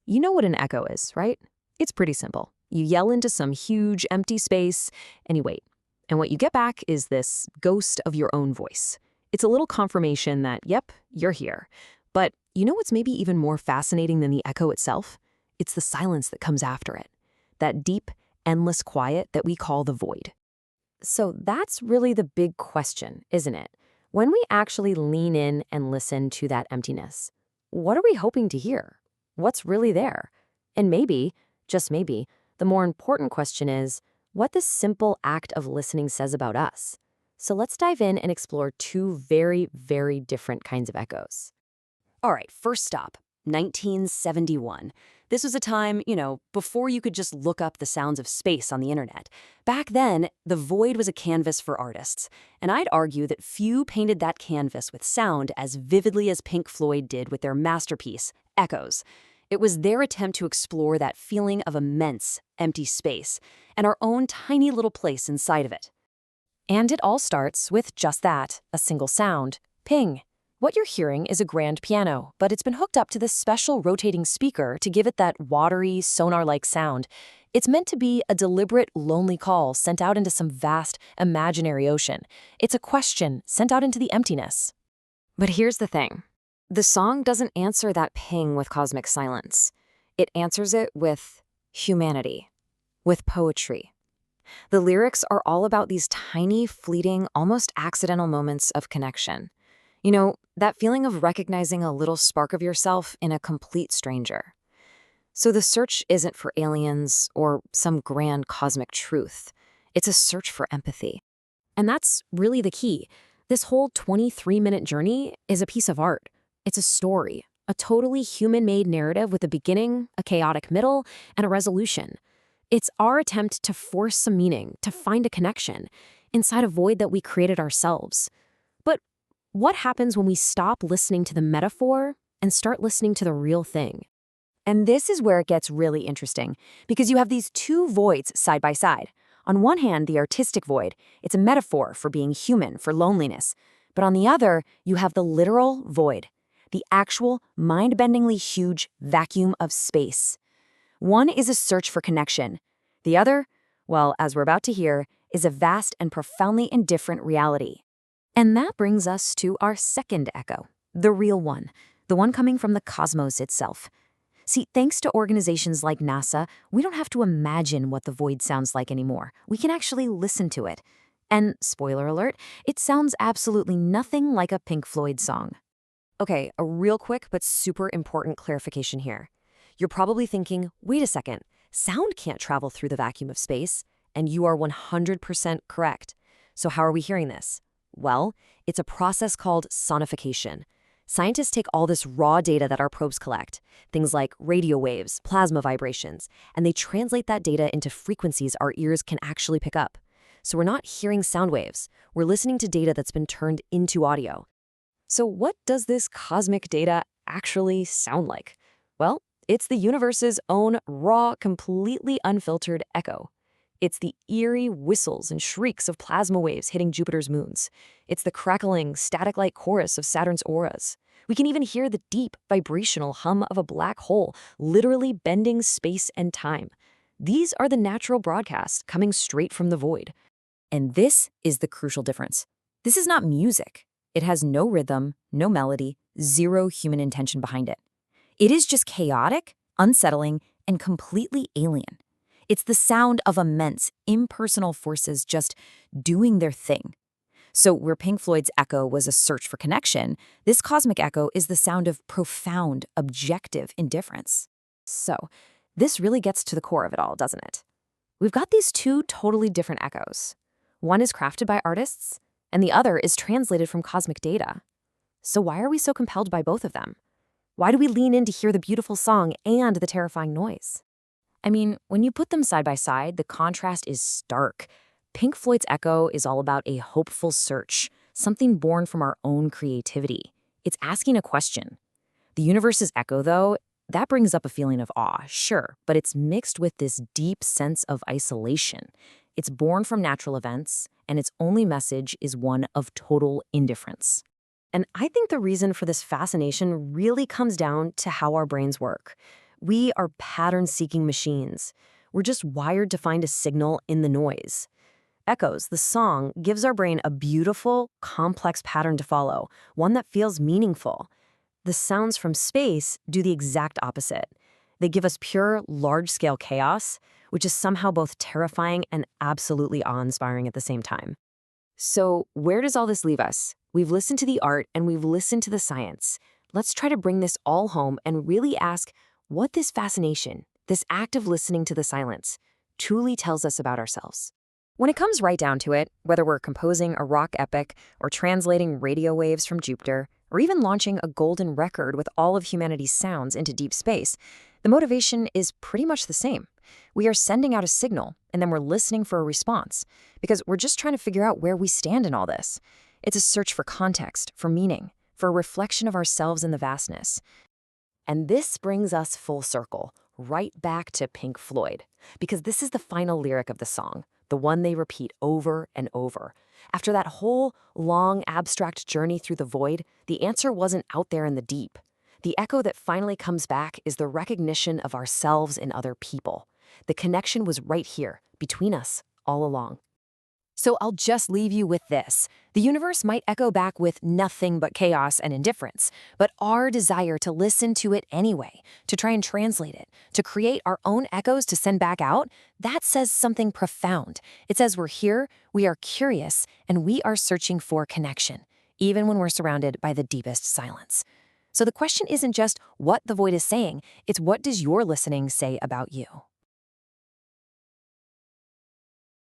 You know what an echo is, right? It's pretty simple. You yell into some huge empty space and you wait. And what you get back is this ghost of your own voice. It's a little confirmation that, yep, you're here. But you know what's maybe even more fascinating than the echo itself? It's the silence that comes after it. That deep, endless quiet that we call the void. So that's really the big question, isn't it? When we actually lean in and listen to that emptiness, what are we hoping to hear? What's really there? And maybe, just maybe, the more important question is what this simple act of listening says about us. So let's dive in and explore two very, very different kinds of echoes. All right, first stop, 1971. This was a time, before you could just look up the sounds of space on the internet. Back then, the void was a canvas for artists, and I'd argue that few painted that canvas with sound as vividly as Pink Floyd did with their masterpiece, Echoes. It was their attempt to explore that feeling of immense, empty space, and our own tiny little place inside of it. And it all starts with just that, a single sound, ping. What you're hearing is a grand piano, but it's been hooked up to this special rotating speaker to give it that watery, sonar-like sound. It's meant to be a deliberate, lonely call sent out into some vast, imaginary ocean. It's a question sent out into the emptiness. But here's the thing. The song doesn't answer that ping with cosmic silence. It answers it with humanity, with poetry. The lyrics are all about these tiny, fleeting, almost accidental moments of connection. You know, that feeling of recognizing a little spark of yourself in a complete stranger. So the search isn't for aliens or some grand cosmic truth. It's a search for empathy. And that's really the key. This whole 23-minute journey is a piece of art. It's a story, a totally human-made narrative with a beginning, a chaotic middle, and a resolution. It's our attempt to force some meaning, to find a connection, inside a void that we created ourselves. But what happens when we stop listening to the metaphor and start listening to the real thing? And this is where it gets really interesting, because you have these two voids side by side. On one hand, the artistic void, it's a metaphor for being human, for loneliness. But on the other, you have the literal void, the actual, mind-bendingly huge vacuum of space. One is a search for connection. The other, well, as we're about to hear, is a vast and profoundly indifferent reality. And that brings us to our second echo, the real one, the one coming from the cosmos itself. See, thanks to organizations like NASA, we don't have to imagine what the void sounds like anymore. We can actually listen to it. And, spoiler alert, it sounds absolutely nothing like a Pink Floyd song. Okay, a real quick but super important clarification here. You're probably thinking, wait a second, sound can't travel through the vacuum of space, and you are 100% correct. So how are we hearing this? Well, it's a process called sonification. Scientists take all this raw data that our probes collect, things like radio waves, plasma vibrations, and they translate that data into frequencies our ears can actually pick up. So we're not hearing sound waves, we're listening to data that's been turned into audio. So what does this cosmic data actually sound like? Well, it's the universe's own raw, completely unfiltered echo. It's the eerie whistles and shrieks of plasma waves hitting Jupiter's moons. It's the crackling, static-like chorus of Saturn's auras. We can even hear the deep, vibrational hum of a black hole, literally bending space and time. These are the natural broadcasts coming straight from the void. And this is the crucial difference. This is not music. It has no rhythm, no melody, zero human intention behind it. It is just chaotic, unsettling, and completely alien. It's the sound of immense, impersonal forces just doing their thing. So where Pink Floyd's echo was a search for connection, this cosmic echo is the sound of profound, objective indifference. So this really gets to the core of it all, doesn't it? We've got these two totally different echoes. One is crafted by artists, and the other is translated from cosmic data. So why are we so compelled by both of them? Why do we lean in to hear the beautiful song and the terrifying noise? I mean, when you put them side by side, the contrast is stark. Pink Floyd's echo is all about a hopeful search, something born from our own creativity. It's asking a question. The universe's echo, though, that brings up a feeling of awe, sure, but it's mixed with this deep sense of isolation. It's born from natural events, and its only message is one of total indifference. And I think the reason for this fascination really comes down to how our brains work. We are pattern-seeking machines. We're just wired to find a signal in the noise. Echoes, the song, gives our brain a beautiful, complex pattern to follow, one that feels meaningful. The sounds from space do the exact opposite. They give us pure, large-scale chaos, which is somehow both terrifying and absolutely awe-inspiring at the same time. So, where does all this leave us? We've listened to the art and we've listened to the science. Let's try to bring this all home and really ask what this fascination, this act of listening to the silence, truly tells us about ourselves. When it comes right down to it, whether we're composing a rock epic or translating radio waves from Jupiter, or even launching a golden record with all of humanity's sounds into deep space, the motivation is pretty much the same. We are sending out a signal, and then we're listening for a response, because we're just trying to figure out where we stand in all this. It's a search for context, for meaning, for a reflection of ourselves in the vastness. And this brings us full circle, right back to Pink Floyd, because this is the final lyric of the song, the one they repeat over and over. After that whole long, abstract journey through the void, the answer wasn't out there in the deep. The echo that finally comes back is the recognition of ourselves in other people. The connection was right here, between us, all along. So I'll just leave you with this. The universe might echo back with nothing but chaos and indifference, but our desire to listen to it anyway, to try and translate it, to create our own echoes to send back out, that says something profound. It says we're here, we are curious, and we are searching for connection, even when we're surrounded by the deepest silence. So the question isn't just what the void is saying, it's what does your listening say about you?